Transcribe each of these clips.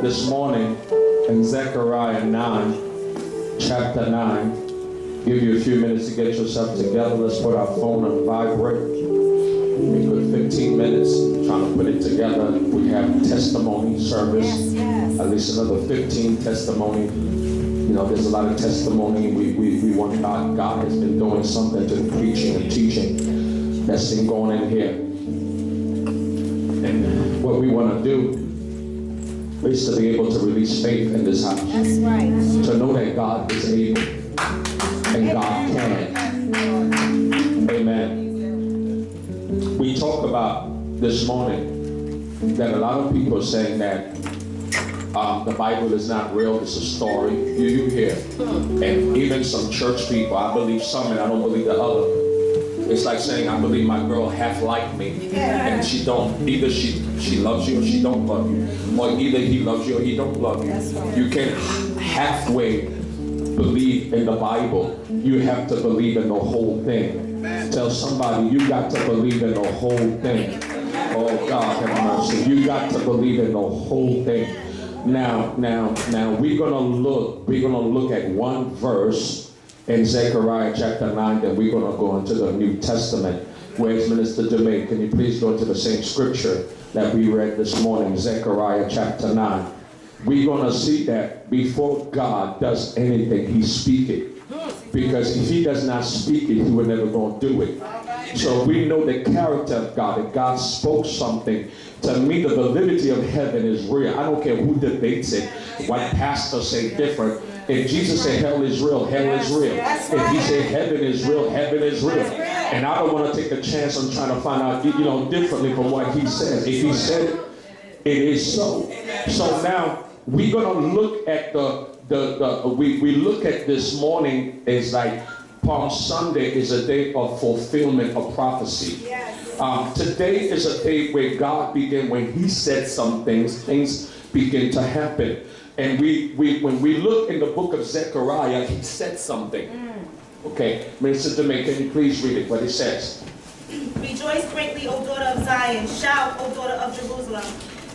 this morning in Zechariah 9, chapter 9. Give you a few minutes to get yourself together. Let's put our phone on vibrate. A good 15 minutes trying to put it together. We have testimony service. Yes. At least another 15 testimony. You know, there's a lot of testimony. We want God has been doing something to the preaching and teaching that's been going in here. And what we want to do is to be able to release faith in this house. That's right. To know that God is able and God can. Amen. We talked about this morning that a lot of people are saying that the Bible is not real, it's a story. You hear. And even some church people, I believe some and I don't believe the other. It's like saying, I believe my girl half like me, and she don't. Either she loves you or she don't love you, or either he loves you or he don't love you. You can't halfway believe in the Bible. You have to believe in the whole thing. Tell somebody, you got to believe in the whole thing. Oh God, have mercy. You got to believe in the whole thing. Now, we're gonna look at one verse in Zechariah chapter 9, then we're going to go into the New Testament. Where's Minister Jermaine? Can you please go into the same scripture that we read this morning, Zechariah chapter 9. We're going to see that before God does anything, He speaks it. Because if He does not speak it, He will never going to do it. So we know the character of God. If God spoke something, to me the validity of heaven is real. I don't care who debates it, what pastors say different. If Jesus said hell is real, hell is real. If He said heaven is real, heaven is real. And I don't want to take a chance on trying to find out, differently from what He says. If He said it, it is so. So now we're going to look at we look at this morning as like Palm Sunday is a day of fulfillment of prophecy. Today is a day where God began, when He said some things begin to happen. And when we look in the book of Zechariah, he said something. Okay, Minister Jermaine, can you please read it, what it says? Rejoice greatly, O daughter of Zion. Shout, O daughter of Jerusalem.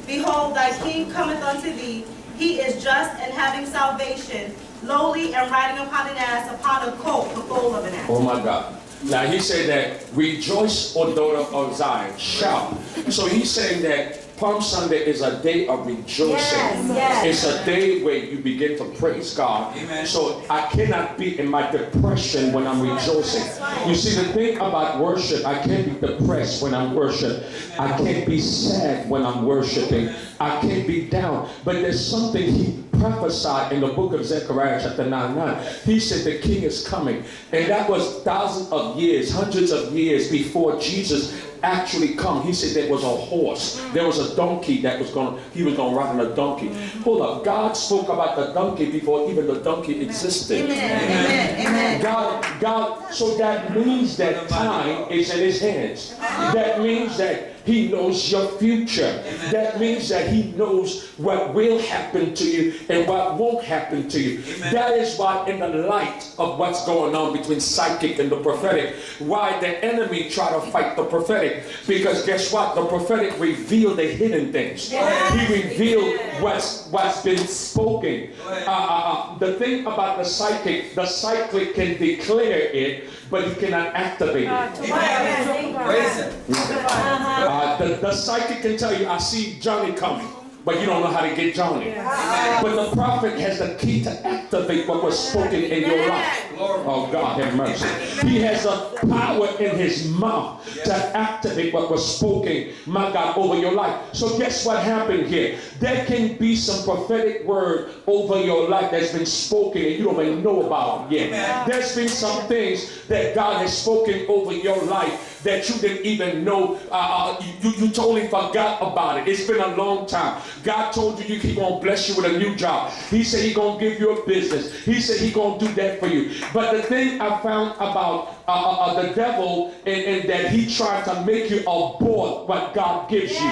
Behold, thy king cometh unto thee. He is just and having salvation, lowly and riding upon an ass, upon a colt, the foal of an ass. Oh my God. Now he said that, rejoice, O daughter of Zion. Shout. So he's saying that Palm Sunday is a day of rejoicing. It's a day where you begin to praise God. Amen. So I cannot be in my depression when I'm rejoicing. You see, the thing about worship, I can't be depressed when I'm worshiping. I can't be sad when I'm worshiping. I can't be down. But there's something He prophesied in the book of Zechariah chapter 9. He said the king is coming. And that was thousands of years, hundreds of years before Jesus actually come. He said there was a horse, there was a donkey he was going to ride on a donkey. Hold up, God spoke about the donkey before even the donkey existed. Amen. God, so that means that time is in His hands. That means that He knows your future. That means that He knows what will happen to you and what won't happen to you. That is why, in the light of what's going on between psychic and the prophetic, why the enemy try to fight the prophetic. Because guess what? The prophetic revealed the hidden things. He revealed what's been spoken. The thing about the psychic can declare it, but he cannot activate it. The psychic can tell you, I see Johnny coming, but you don't know how to get Johnny. But the prophet has the key to activate what was spoken in your life. Oh God, have mercy. He has the power in his mouth to activate what was spoken, my God, over your life. So guess what happened here? There can be some prophetic word over your life that's been spoken and you don't even know about it yet. There's been some things that God has spoken over your life that you didn't even know. You totally forgot about it. It's been a long time. God told you He's going to bless you with a new job. He said He's going to give you a business. He said He's going to do that for you. But the thing I found about the devil, and that he tried to make you abort what God gives you.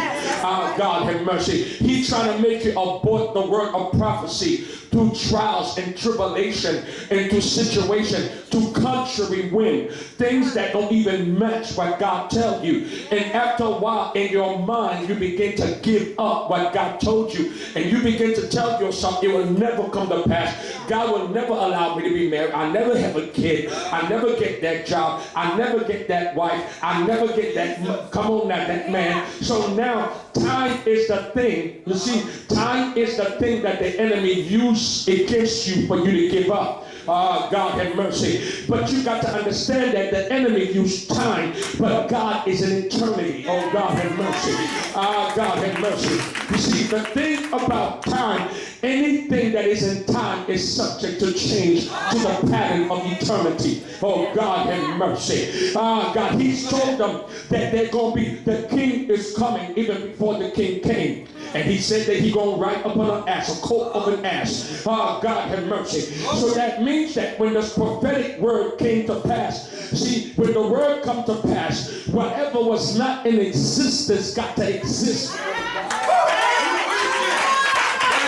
God have mercy. He trying to make you abort the word of prophecy through trials and tribulation and through situation, to contrary wind, things that don't even match what God tells you. And after a while in your mind, you begin to give up what God told you, and you begin to tell yourself it will never come to pass. God will never allow me to be married. I never have a kid. I never get that job. I never get that wife. I never get that, come on now, that man. So now time is the thing. You see, time is the thing that the enemy used against you for you to give up. God have mercy. But you got to understand that the enemy used time, but God is an eternity. Oh, God have mercy. God have mercy. You see, the thing about time, anything that is in time is subject to change to the pattern of eternity. Oh, God have mercy. God, he's told them that they're going to be, the king is coming even before the king came. And he said that he's going to ride upon an ass, a colt of an ass. God have mercy. So that means that when this prophetic word came to pass, see, when the word come to pass, whatever was not in existence got to exist.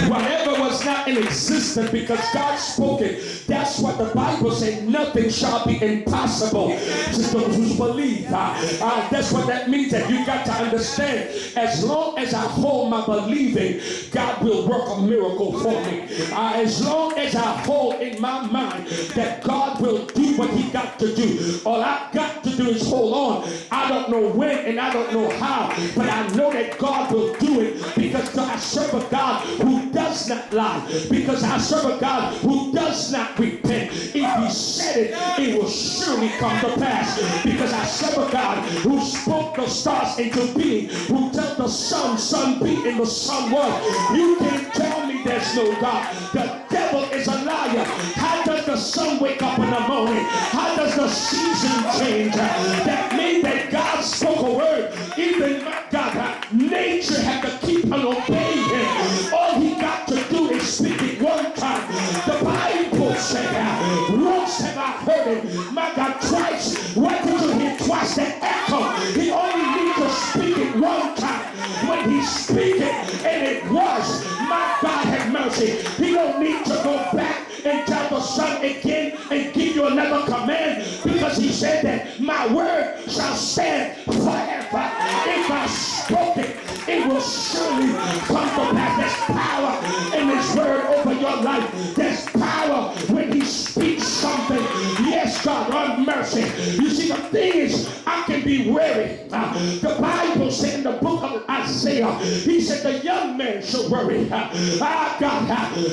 Whatever was not in existence, because God spoke it. That's what the Bible said. Nothing shall be impossible to those who believe. That's what that means. That you got to understand. As long as I hold my believing, God will work a miracle for me. As long as I hold in my mind that God will do what he got to do, all I got to do is hold on. I don't know when and I don't know how, but I know that God will do it, because I serve a God who does not lie, because I serve a God who does not repent. If he said it, it will surely come to pass, because I serve a God who spoke the stars into being, who told the sun be, and the sun was. You can't tell me there's no God. The devil is a liar. How does the sun wake up in the morning? How does the season change? That means that God spoke a word. Even my God, nature had to keep on obeying him. All he got to do is speak it one time. The Bible said, once have I heard it, my God, twice. Why did you hear twice that echo? He only needs to speak it one time. When he speak it, and it was, my God have mercy. He don't need to go back and tell the son again and give you another command, because he said that my word shall stand forever. If I spoke it, it will surely come to pass. There's power in his word over your life. There's power when he speaks something. Yes, God, have mercy. You see, the thing is, I can be weary. The Bible said in the book of Isaiah, he said the young man should worry. God,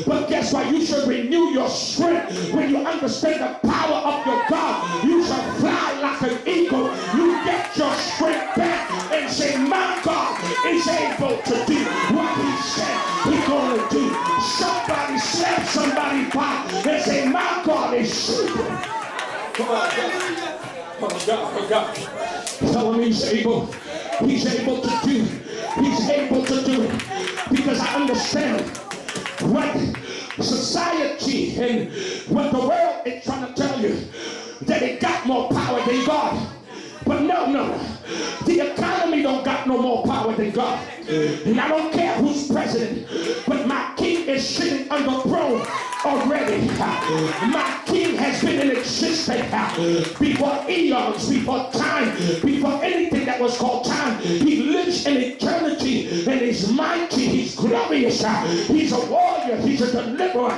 but guess what? You should renew your strength when you understand the power of your God. You shall fly like an eagle. You get your strength back and say, my God is able to do what he said he's going to do. Somebody slap somebody back and say, my God is true. Come on, God. Oh God, oh God. Tell him he's able. He's able to do. He's able to do it. Because I understand what society and what the world is trying to tell you, that it got more power than God. But no. The economy don't got no more power than God. And I don't care who's president, but my king is sitting on the throne already. My king has been in existence before eons, before time, before anything that was called time. He lives in eternity, and he's mighty, he's glorious, he's a warrior, he's a deliverer,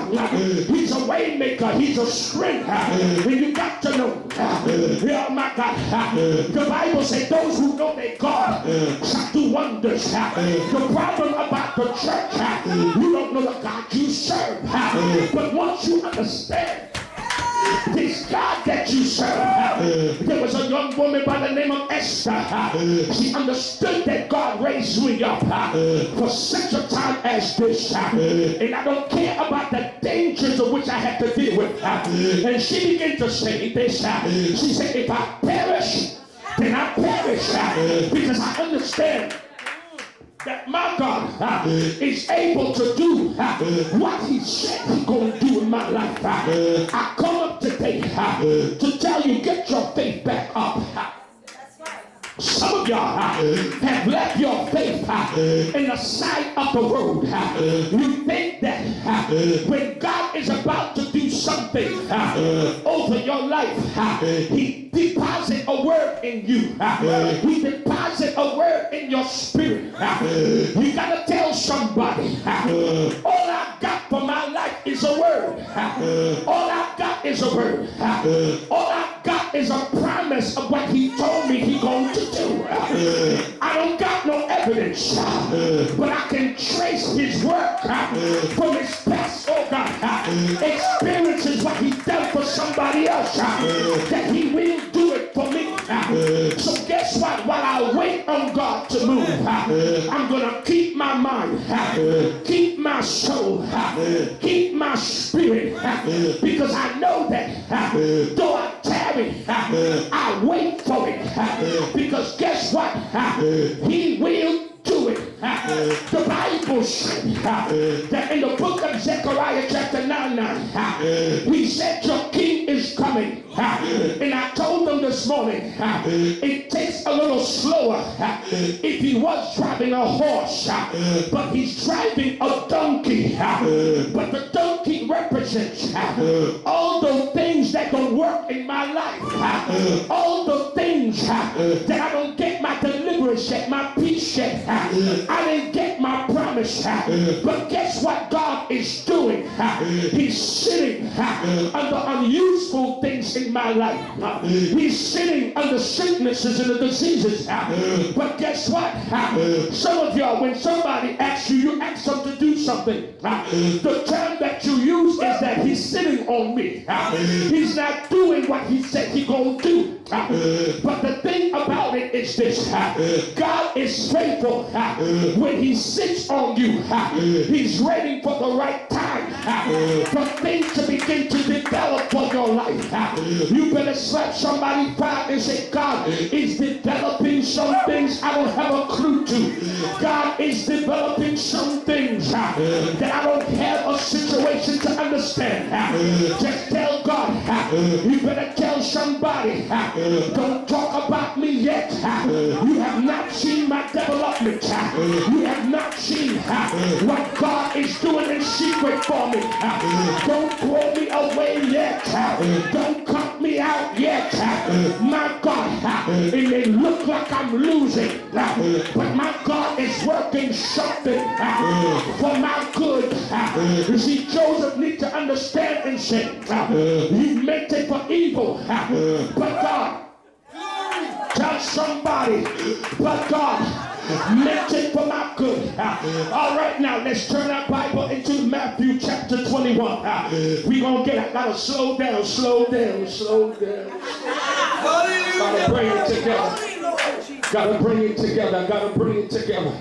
he's a way maker, he's a strength. And you got to know, oh my God, the Bible says those who know their God shall do wonders. The problem about the church, you don't know the God you serve. But once you understand this God that you serve, there was a young woman by the name of Esther. She understood that God raised me up for such a time as this. And I don't care about the dangers of which I had to deal with. And she began to say this. She said, if I perish, then I perish. Because I understand that my God is able to do what he said he's going to do in my life. I come up today to tell you, get your faith back up. Some of y'all have left your faith in the side of the road. You think that when God is about to do something over your life, he deposit a word in you. He deposit a word in your spirit. You got to tell somebody, all I got for my life is a word. All I got is a word. All I got is a promise of what he told me he going to do. I don't got no evidence, but I can trace his work from his past, oh God. Experiences what he done for somebody else, that he will do it for me. So guess what? While I wait on God to move, I'm going to keep my mind, keep my soul, keep my spirit, because I know that though I tarry, I wait for it, because guess what? He will do it. The Bible said that in the book of Zechariah chapter 9, he said your king is coming. And I told them this morning, it takes a little slower if he was driving a horse, but he's driving a donkey. But the donkey represents all the things that don't work in my life, all the things that I don't get my deliverance yet, my peace yet. I didn't get my promise. But guess what God is doing? He's sitting under unuseful things in my life. He's sitting under sicknesses and the diseases. But guess what? Some of y'all, when somebody asks you, you ask them to do something. The term that you use is that he's sitting on me. He's not doing what he said he's going to do. But the thing about it is this. God is faithful. When he sits on you, he's ready for the right time for things to begin to develop for your life. You better slap somebody back and say, God is developing some things I don't have a clue to. God is developing some things that I don't have a situation to understand. Just tell God. You better tell somebody, don't talk about me yet. You have not seen my development. You have not seen what God is doing in secret for me. Don't throw me away yet. Don't cut me out yet. My God, it may look like I'm losing, but my God is working something for my good. You see, Joseph needs to understand and say, he meant it for evil, but God, tell somebody, but God meant it for my good. All right, now let's turn our Bible into Matthew chapter 21. We're going to gotta slow down. Gotta bring it together.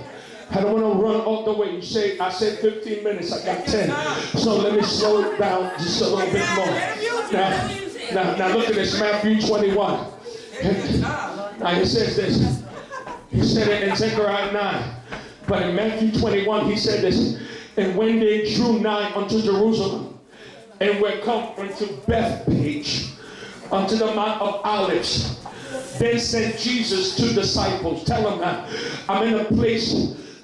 I don't want to run all the way. I said 15 minutes, I got 10. So let me slow it down just a little bit more. Now look at this, Matthew 21. Now he says this. He said it in Zechariah 9. But in Matthew 21, he said this. And when they drew nigh unto Jerusalem, and were come unto Bethpage, unto the Mount of Olives, then said Jesus to disciples, tell them now, I'm in a place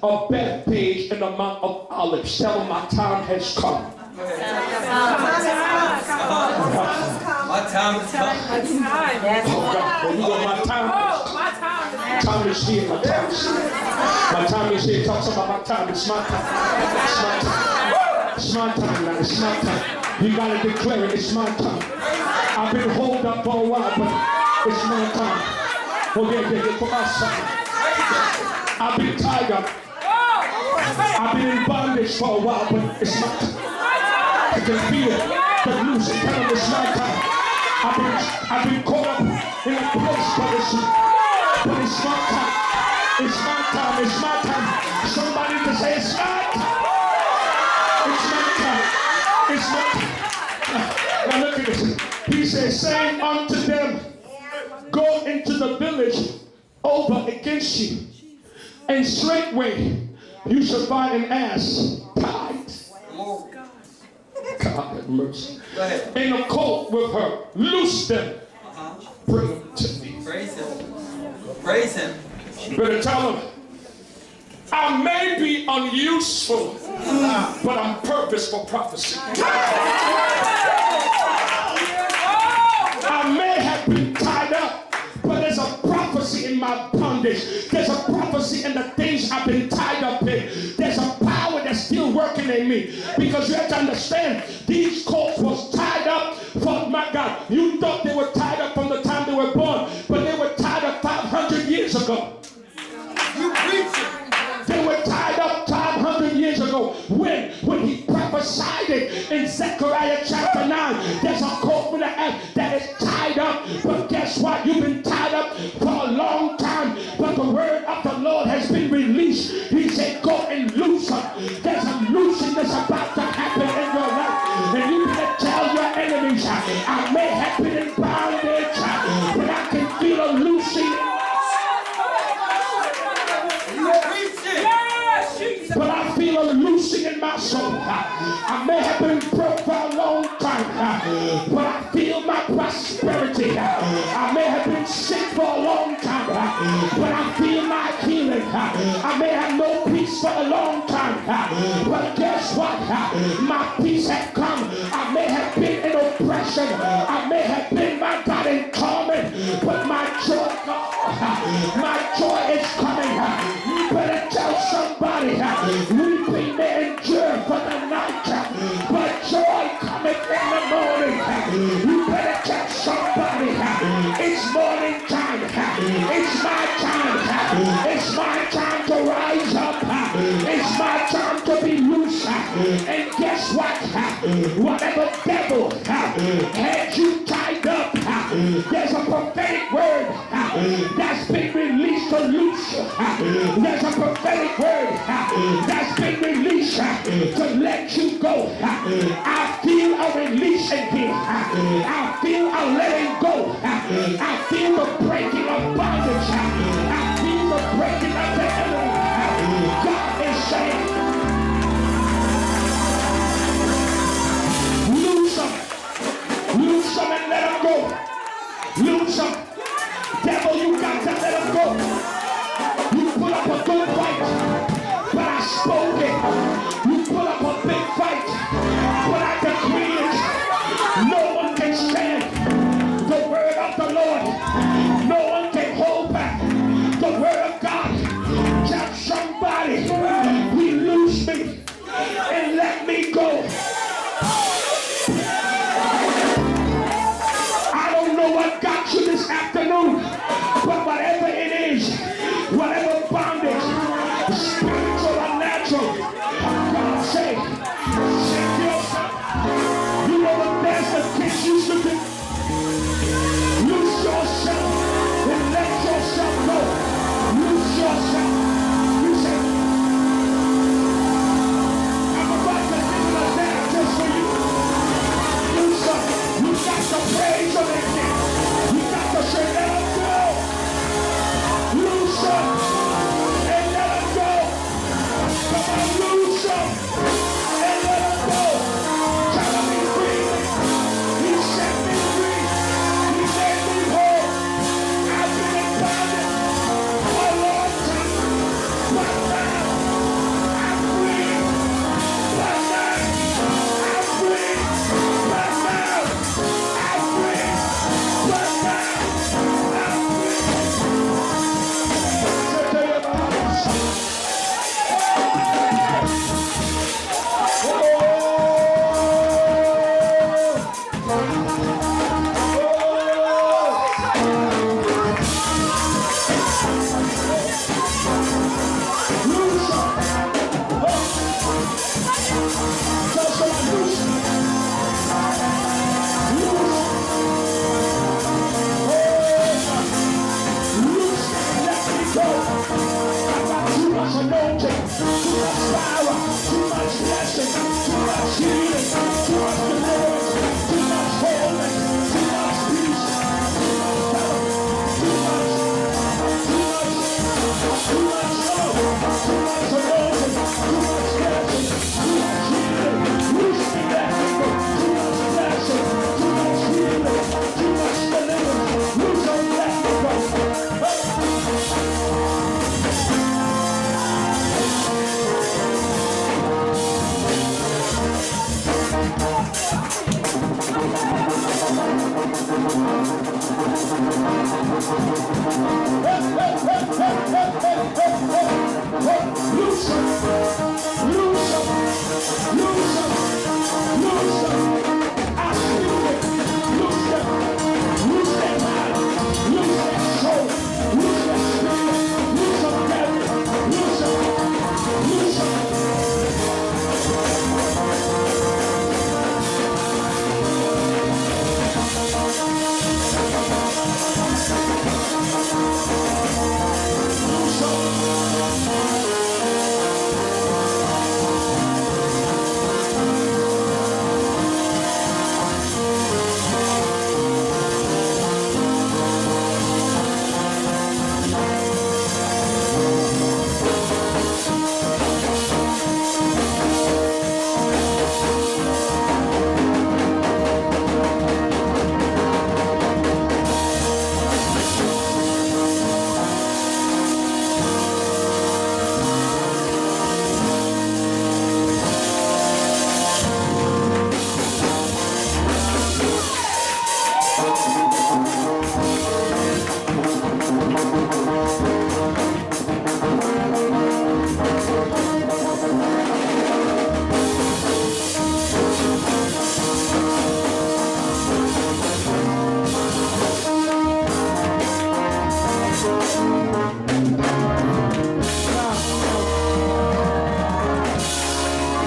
of Bethpage in the Mount of Olives. Tell them my time has come. My time is come. My time is here. My time is here. Talk about my time. It's my time. It's my time now. It's my time. You gotta declare it. It's my time. I've been holed up for a while, but it's my time. Oh yeah, for my son. I've been tied up. I've been in bondage for a while, but it's my time. I can feel the music. Tell them it's my time. I've been caught up in a place, but it's my time. It's my time. It's my time. Somebody to say it's my time. It's my time. It's my time. Now look at this. He says, saying unto them, go into the village over against you, and straightway you shall find an ass tied. God. have mercy. In a coat with her. Loose them. Bring them to me. Praise him. Praise him. Better tell them, I may be unuseful, but I'm purpose for prophecy. I may have been tied up, but there's a prophecy in my bondage. There's a prophecy in the things I've been tied up in. There's a power that's still working in me. Because you have to understand, these coats was tied up for, my God, you thought they were tied up from the time they were born, but they were tied up 500 years ago. You preach it. They were tied up 500 years ago when he prophesied it in Zechariah chapter 9. There's a coat with an F that is tied up. But guess what? You've been tied up for a long time. But the word of the Lord has been released. He said, go and loose them. There's a loosing that's about to happen in your life. And you can tell your enemies, I may have been in bondage, but I can feel a loosing. But I feel a loosing in my soul. I may have been broke for a long time, but I feel my prosperity. I may have been sick for a long time, but I feel my healing. I may have no peace for a long time, but guess what? My peace has come. I may have been in oppression. I may have been, my God, in torment, but my joy is coming. You better tell somebody, weeping may endure for the night, but joy cometh in the morning. You better tell somebody, it's morning time. It's my time. It's my time to rise up. It's my time to be loose. And guess what? Whatever devil had you tied up, there's a prophetic word that's been released to loose. There's a prophetic word that's been released to let you go. I feel a release in here. I feel a letting go. I feel the breaking of bondage. I feel the breaking of the enemy. God is saying, lose them. Lose them and let them go. Lose them. Devil, you got to let them go. You put up a good fight, but I spoke it. You put up a big fight, but I decree it. No one can stand the word of the Lord. No one can hold back the word of God. Tell somebody, release me and let me go. I don't know what got you this afternoon, but whatever it is, whatever bondage, spiritual or natural, God say, shake yourself. You know what that's the kids used to do? Loose yourself and let yourself go. Loose yourself. You say, I'm about to give a dance just for you. Loose up. You got to praise on it. You got to say, let them go. Loose up and let them go. Come on, loose up.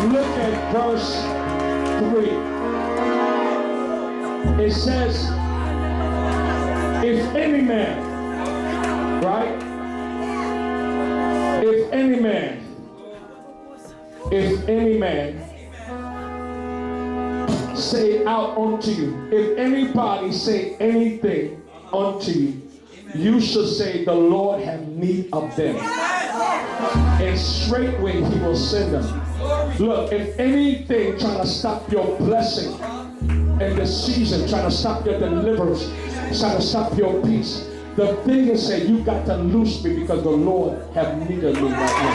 Look at verse 3. It says, if any man, right? If any man say out unto you, if anybody say anything unto you, you shall say, the Lord have need of them, and straightway he will send them. Look, if anything trying to stop your blessing in this season, trying to stop your deliverance, trying to stop your peace, the thing is that you got to loose me because the Lord have need of me right now.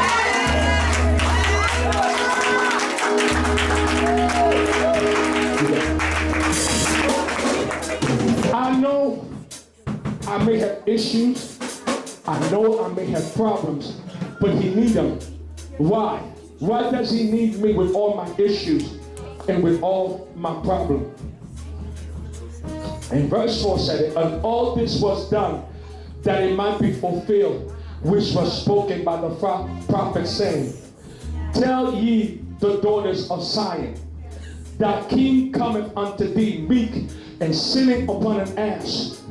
I know I may have issues. I know I may have problems, but he needs them. Why? Why does he need me with all my issues and with all my problems? And verse 4 said it, and all this was done that it might be fulfilled, which was spoken by the prophet, saying, tell ye the daughters of Zion, thy king cometh unto thee meek and sitting upon an ass,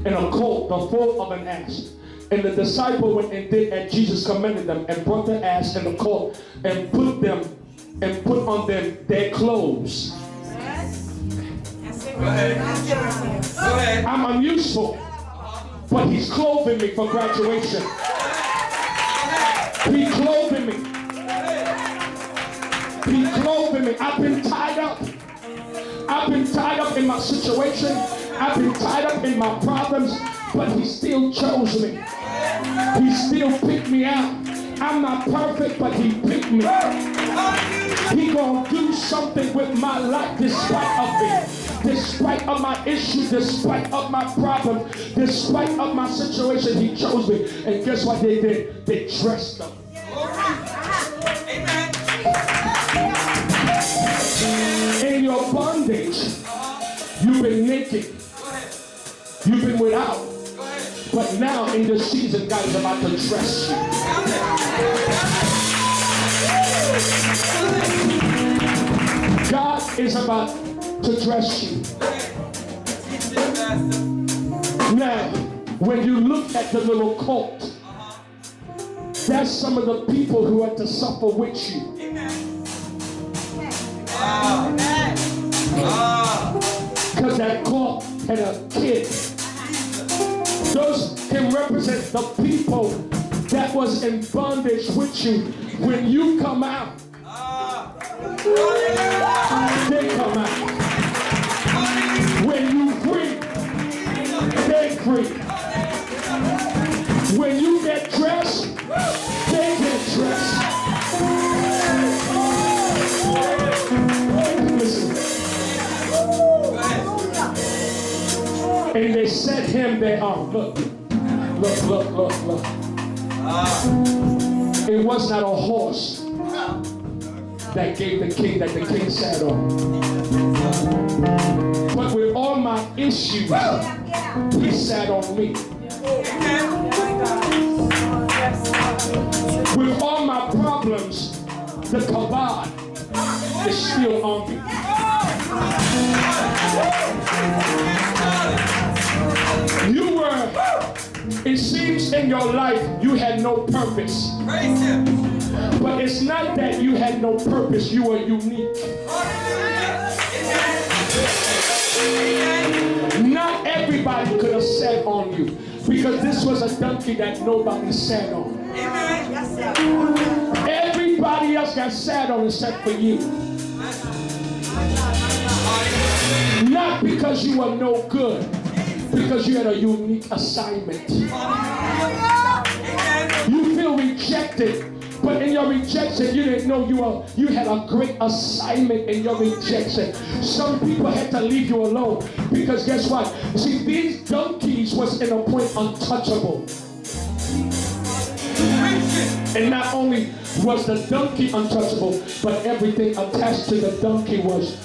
and a colt, the foal of an ass. And the disciple went and did as Jesus commanded them, and brought the ass and the colt, and put on them their clothes. Go ahead. Go ahead. I'm unuseful, but he's clothing me for graduation. He clothing me. He clothing me. I've been tied up. I've been tied up in my situation. I've been tied up in my problems, but he still chose me. He still picked me out. I'm not perfect, but he picked me. He gonna do something with my life despite of me. Despite of my issues, despite of my problem, despite of my situation, he chose me. And guess what they did? They dressed up. Amen. In your bondage, you've been naked. You've been without. But now in this season, God is about to dress you. God is about to dress you. Now, when you look at the little colt, that's some of the people who had to suffer with you. Because that colt had a kid. Those can represent the people that was in bondage with you. When you come out, they come out. When you free, they free. When you get dressed, they get dressed. Listen. And they set him there on. Look. It was not a horse that gave the king, that the king sat on. But with all my issues, he sat on me. With all my problems, the kabod is still on me. You were, it seems in your life you had no purpose. Praise him. But it's not that you had no purpose, you were unique. Not everybody could have sat on you, because this was a donkey that nobody sat on. Everybody else got sat on except for you. Not because you were no good, because you had a unique assignment. You feel rejected, but in your rejection, you didn't know you had a great assignment in your rejection. Some people had to leave you alone, because guess what? See, these donkeys was in a point untouchable. And not only was the donkey untouchable, but everything attached to the donkey was.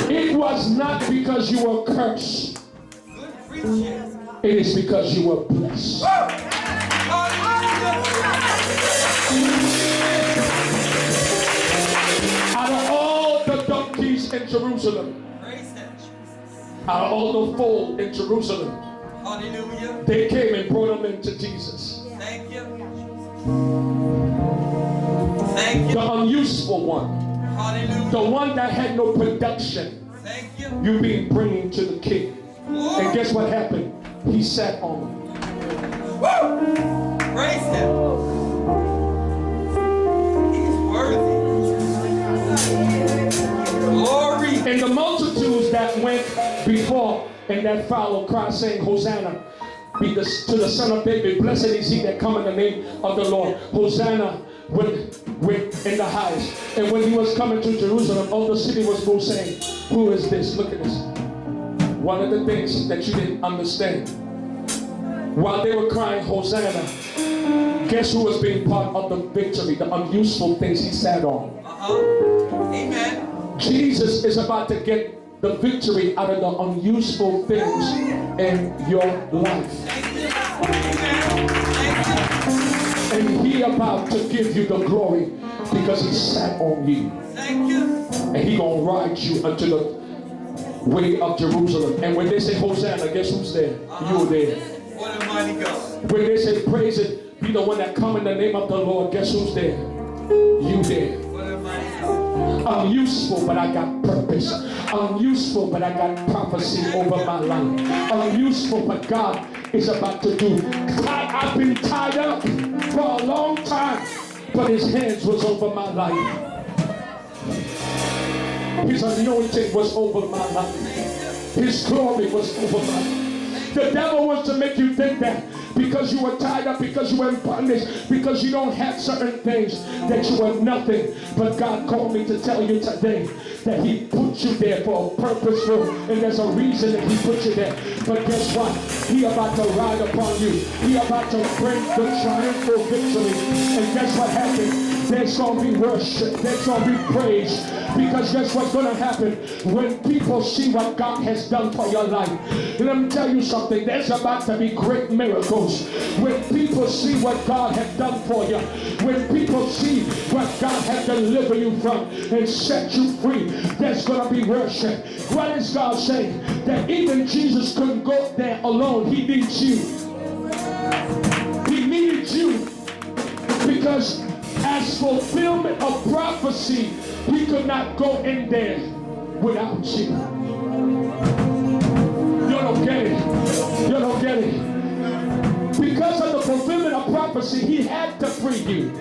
It was not because you were cursed. It is because you were blessed. Jerusalem Praise Him. out of all the fold in Jerusalem, Hallelujah. they came and brought them into Jesus. Thank you. Thank you. The unuseful one, Hallelujah. the one that had no production, Thank you. you being bringing to the king. And Glory. guess what happened? He sat on them. Woo! Praise Him. He's worthy. Glory. And the multitudes that went before and that followed Christ saying, Hosanna be to the Son of David. Blessed is he that come in the name of the Lord. Hosanna went in the highest. And when he was coming to Jerusalem, all the city was moved saying, who is this? Look at this. One of the things that you didn't understand. While they were crying, Hosanna, guess who was being part of the victory? The unuseful things he sat on. Amen. Jesus is about to get the victory out of the unuseful things in your life. Thank you. Amen. Thank you. And he about to give you the glory because he sat on you. Thank you. And he gonna ride you unto the way of Jerusalem. And when they say Hosanna, guess who's there? You're there. What a mighty God. When they say praise it, be the one that come in the name of the Lord, guess who's there? You there. What a mighty God. I'm useful, but I got purpose. I'm useful, but I got prophecy over my life. I'm useful, but God is about to do. I've been tied up for a long time, but his hands was over my life. His anointing was over my life. His glory was over my life. The devil wants to make you think that because you were tied up, because you were in bondage, because you don't have certain things, that you are nothing. But God called me to tell you today that he put you there for a purposeful, and there's a reason that he put you there. But guess what? He about to ride upon you. He about to bring the triumphal victory. And guess what happened? There's going to be worship. There's going to be praise. Because guess what's going to happen? When people see what God has done for your life. Let me tell you something. There's about to be great miracles. When people see what God has done for you. When people see what God has delivered you from and set you free. There's going to be worship. What is God saying? That even Jesus couldn't go there alone. He needs you. He needed you. Because as fulfillment of prophecy, he could not go in there without you. You don't get it. You don't get it. Because of the fulfillment of prophecy, he had to free you.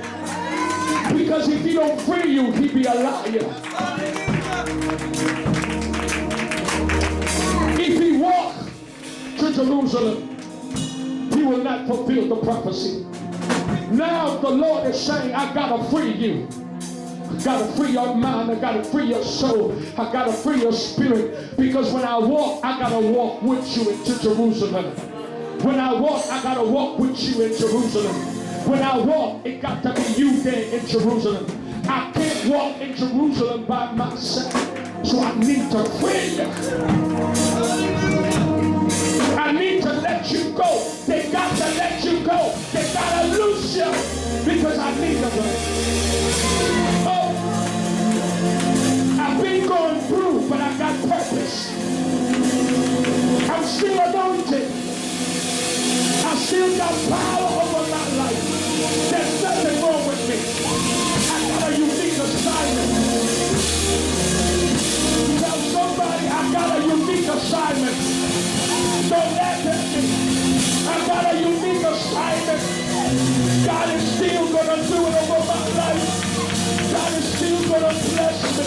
Because if he don't free you, he'd be a liar. If he walked to Jerusalem, he will not fulfill the prophecy. Now the Lord is saying, I gotta free you. I gotta free your mind. I gotta free your soul. I gotta free your spirit. Because when I walk, I gotta walk with you into Jerusalem. When I walk, I gotta walk with you in Jerusalem. When I walk, it got to be you there in Jerusalem. I can't walk in Jerusalem by myself. So I need to free you. I need to let you go. They got to let you go. They got to loose you because I need them. Oh, I've been going through, but I got purpose. I'm still anointed. I still got power over my life. There's nothing wrong with me. I got a unique assignment. Tell somebody I got a unique assignment. Don't laugh at me. I got a unique assignment. God is still going to do it over my life. God is still going to bless me.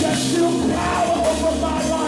There's still power over my life.